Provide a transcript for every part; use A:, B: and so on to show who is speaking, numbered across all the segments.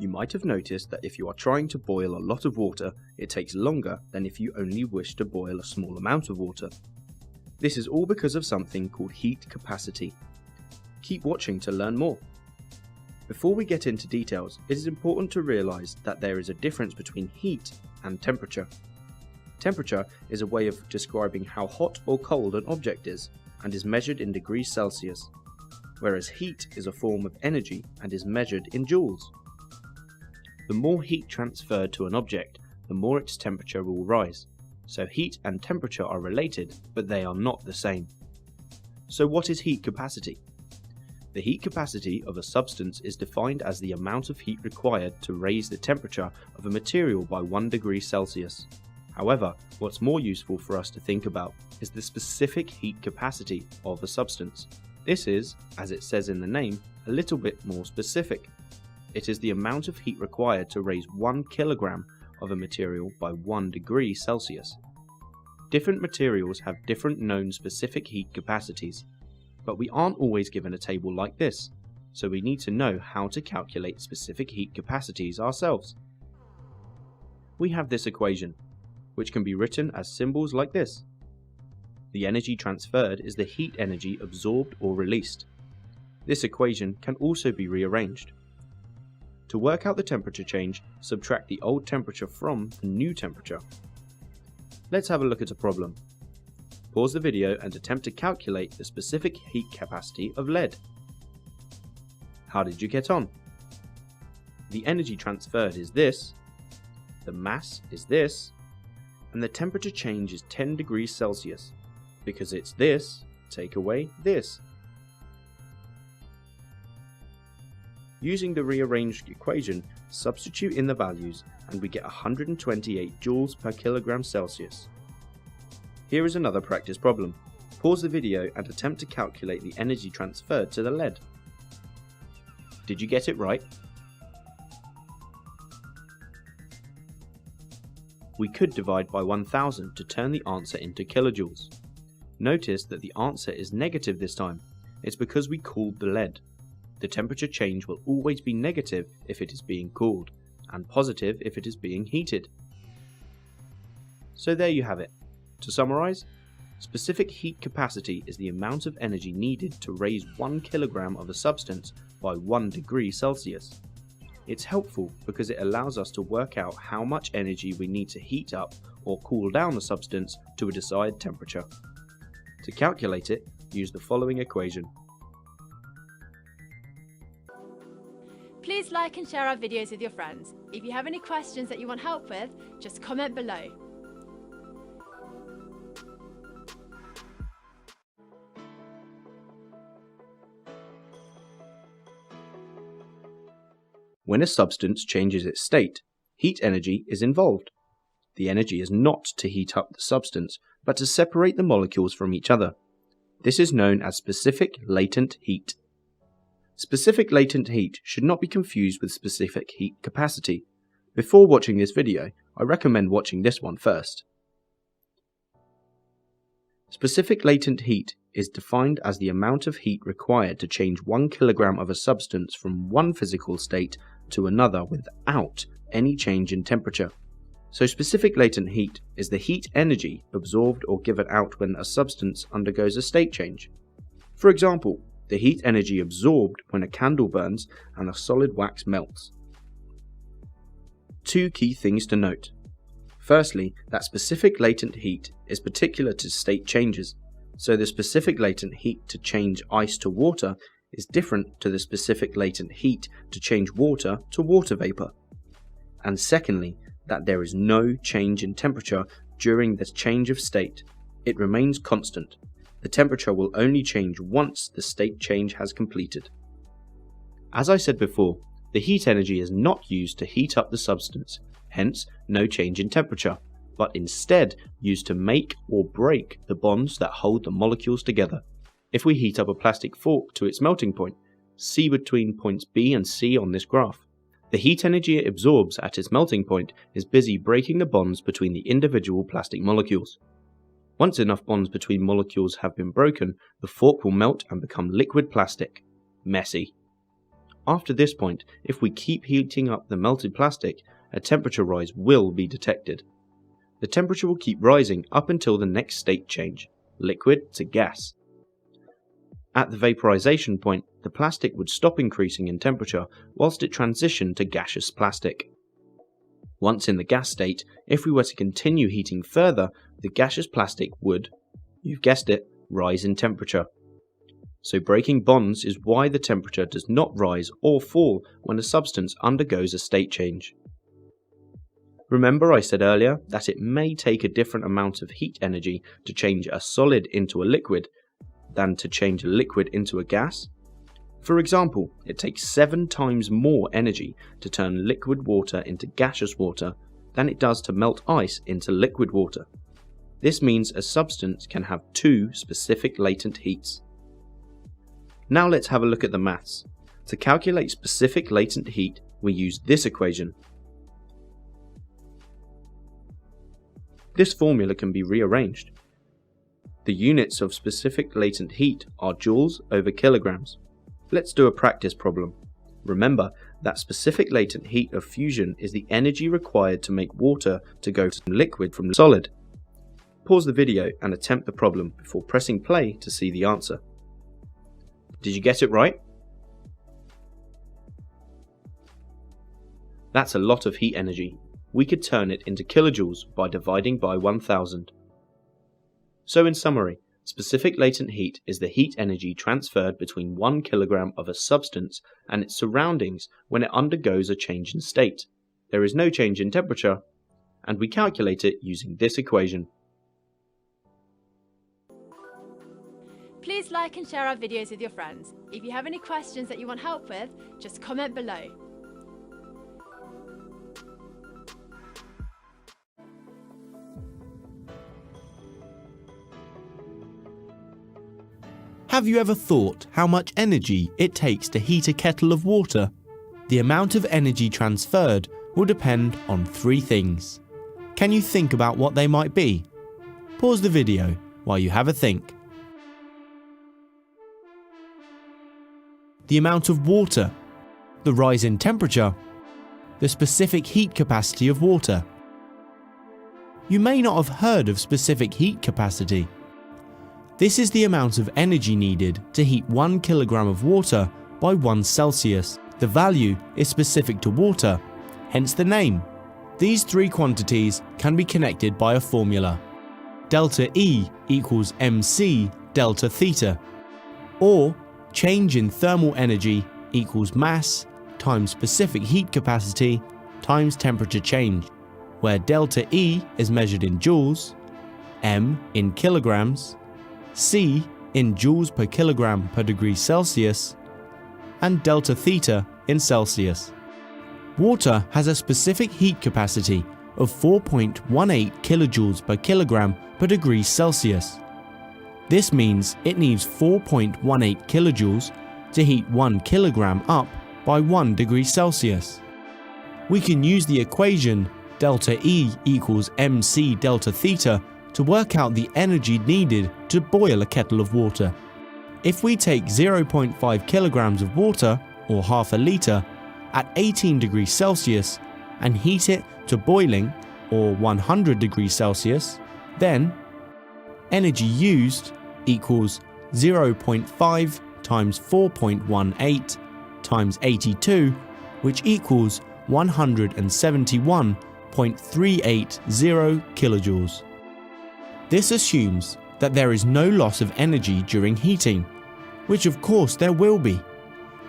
A: You might have noticed that if you are trying to boil a lot of water, it takes longer than if you only wish to boil a small amount of water. This is all because of something called heat capacity. Keep watching to learn more. Before we get into details, it is important to realize that there is a difference between heat and temperature. Temperature is a way of describing how hot or cold an object is and is measured in degrees Celsius, whereas heat is a form of energy and is measured in joules. The more heat transferred to an object, the more its temperature will rise. So heat and temperature are related, but they are not the same. So what is heat capacity? The heat capacity of a substance is defined as the amount of heat required to raise the temperature of a material by 1 degree Celsius. However, what's more useful for us to think about is the specific heat capacity of a substance. This is, as it says in the name, a little bit more specific. It is the amount of heat required to raise 1 kilogram of a material by 1 degree Celsius. Different materials have different known specific heat capacities, but we aren't always given a table like this, so we need to know how to calculate specific heat capacities ourselves. We have this equation, which can be written as symbols like this. The energy transferred is the heat energy absorbed or released. This equation can also be rearranged. To work out the temperature change, subtract the old temperature from the new temperature. Let's have a look at a problem. Pause the video and attempt to calculate the specific heat capacity of lead. How did you get on? The energy transferred is this, the mass is this, and the temperature change is 10 degrees Celsius. Because it's this, take away this. Using the rearranged equation, substitute in the values and we get 128 joules per kilogram Celsius. Here is another practice problem. Pause the video and attempt to calculate the energy transferred to the lead. Did you get it right? We could divide by 1000 to turn the answer into kilojoules. Notice that the answer is negative this time. It's because we cooled the lead. The temperature change will always be negative if it is being cooled, and positive if it is being heated. So there you have it. To summarize, specific heat capacity is the amount of energy needed to raise 1 kilogram of a substance by 1 degree Celsius. It's helpful because it allows us to work out how much energy we need to heat up or cool down a substance to a desired temperature. To calculate it, use the following equation.
B: Please like and share our videos with your friends. If you have any questions that you want help with, just comment below.
A: When a substance changes its state, heat energy is involved. The energy is not to heat up the substance, but to separate the molecules from each other. This is known as specific latent heat. Specific latent heat should not be confused with specific heat capacity. Before watching this video, I recommend watching this one first. Specific latent heat is defined as the amount of heat required to change 1 kilogram of a substance from one physical state to another without any change in temperature. So specific latent heat is the heat energy absorbed or given out when a substance undergoes a state change. For example, the heat energy absorbed when a candle burns and a solid wax melts. Two key things to note. Firstly, that specific latent heat is particular to state changes, so the specific latent heat to change ice to water is different to the specific latent heat to change water to water vapor. And secondly, that there is no change in temperature during this change of state. It remains constant. The temperature will only change once the state change has completed. As I said before, the heat energy is not used to heat up the substance, hence no change in temperature, but instead used to make or break the bonds that hold the molecules together. If we heat up a plastic fork to its melting point, see between points B and C on this graph. The heat energy it absorbs at its melting point is busy breaking the bonds between the individual plastic molecules. Once enough bonds between molecules have been broken, the fork will melt and become liquid plastic. Messy. After this point, if we keep heating up the melted plastic, a temperature rise will be detected. The temperature will keep rising up until the next state change, liquid to gas. At the vaporization point, the plastic would stop increasing in temperature whilst it transitioned to gaseous plastic. Once in the gas state, if we were to continue heating further, the gaseous plastic would, you've guessed it, rise in temperature. So breaking bonds is why the temperature does not rise or fall when a substance undergoes a state change. Remember I said earlier that it may take a different amount of heat energy to change a solid into a liquid than to change a liquid into a gas? For example, it takes 7 times more energy to turn liquid water into gaseous water than it does to melt ice into liquid water. This means a substance can have 2 specific latent heats. Now let's have a look at the maths. To calculate specific latent heat, we use this equation. This formula can be rearranged. The units of specific latent heat are joules over kilograms. Let's do a practice problem. Remember that specific latent heat of fusion is the energy required to make water to go from liquid from solid. Pause the video and attempt the problem before pressing play to see the answer. Did you get it right? That's a lot of heat energy. We could turn it into kilojoules by dividing by 1000. So in summary, specific latent heat is the heat energy transferred between 1 kilogram of a substance and its surroundings when it undergoes a change in state. There is no change in temperature, and we calculate it using this equation.
B: Please like and share our videos with your friends. If you have any questions that you want help with, just comment below.
C: Have you ever thought how much energy it takes to heat a kettle of water? The amount of energy transferred will depend on 3 things. Can you think about what they might be? Pause the video while you have a think. The amount of water, the rise in temperature, the specific heat capacity of water. You may not have heard of specific heat capacity. This is the amount of energy needed to heat 1 kilogram of water by 1 Celsius. The value is specific to water, hence the name. These 3 quantities can be connected by a formula. Delta E equals mc delta theta, or change in thermal energy equals mass times specific heat capacity times temperature change, where delta E is measured in joules, m in kilograms, C in joules per kilogram per degree Celsius, and delta theta in Celsius. Water has a specific heat capacity of 4.18 kilojoules per kilogram per degree Celsius. This means it needs 4.18 kilojoules to heat 1 kilogram up by 1 degree Celsius. We can use the equation delta E equals mc delta theta to work out the energy needed to boil a kettle of water. If we take 0.5 kilograms of water, or half a litre, at 18 degrees Celsius and heat it to boiling, or 100 degrees Celsius, then energy used equals 0.5 times 4.18 times 82, which equals 171.380 kilojoules. This assumes that there is no loss of energy during heating, which of course there will be.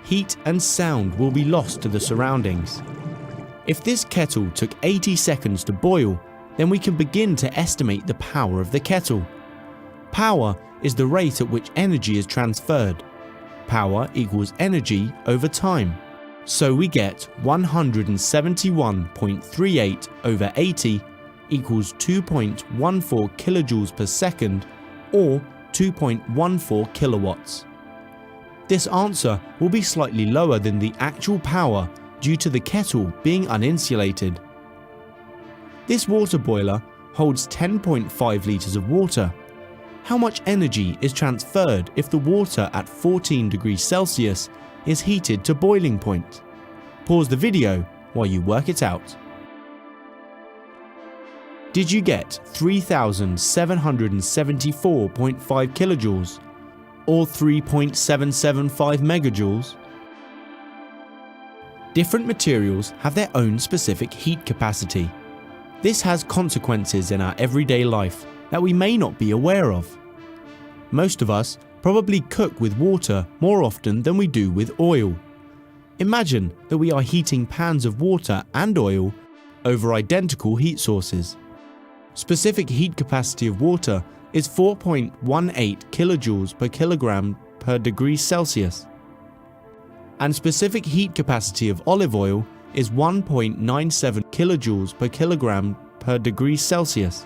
C: Heat and sound will be lost to the surroundings. If this kettle took 80 seconds to boil, then we can begin to estimate the power of the kettle. Power is the rate at which energy is transferred. Power equals energy over time. So we get 171.38 over 80 equals 2.14 kilojoules per second, or 2.14 kilowatts. This answer will be slightly lower than the actual power due to the kettle being uninsulated. This water boiler holds 10.5 litres of water. How much energy is transferred if the water at 14 degrees Celsius is heated to boiling point? Pause the video while you work it out. Did you get 3,774.5 kilojoules or 3.775 megajoules? Different materials have their own specific heat capacity. This has consequences in our everyday life that we may not be aware of. Most of us probably cook with water more often than we do with oil. Imagine that we are heating pans of water and oil over identical heat sources. Specific heat capacity of water is 4.18 kilojoules per kilogram per degree Celsius. And specific heat capacity of olive oil is 1.97 kilojoules per kilogram per degree Celsius.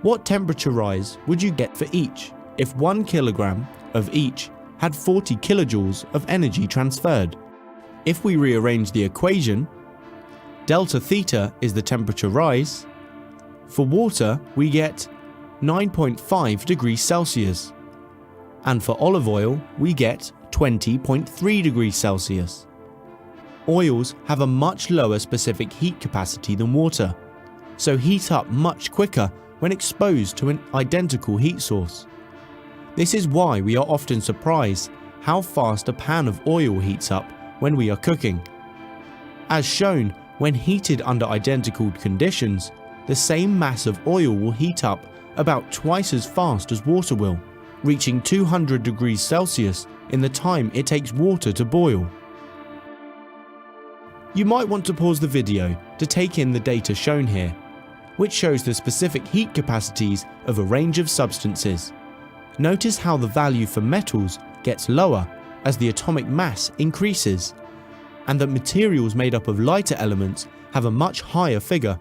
C: What temperature rise would you get for each if 1 kilogram of each had 40 kilojoules of energy transferred? If we rearrange the equation, delta theta is the temperature rise. For water, we get 9.5 degrees Celsius. And for olive oil, we get 20.3 degrees Celsius. Oils have a much lower specific heat capacity than water, so heat up much quicker when exposed to an identical heat source. This is why we are often surprised how fast a pan of oil heats up when we are cooking. As shown, when heated under identical conditions, the same mass of oil will heat up about twice as fast as water will, reaching 200 degrees Celsius in the time it takes water to boil. You might want to pause the video to take in the data shown here, which shows the specific heat capacities of a range of substances. Notice how the value for metals gets lower as the atomic mass increases, and that materials made up of lighter elements have a much higher figure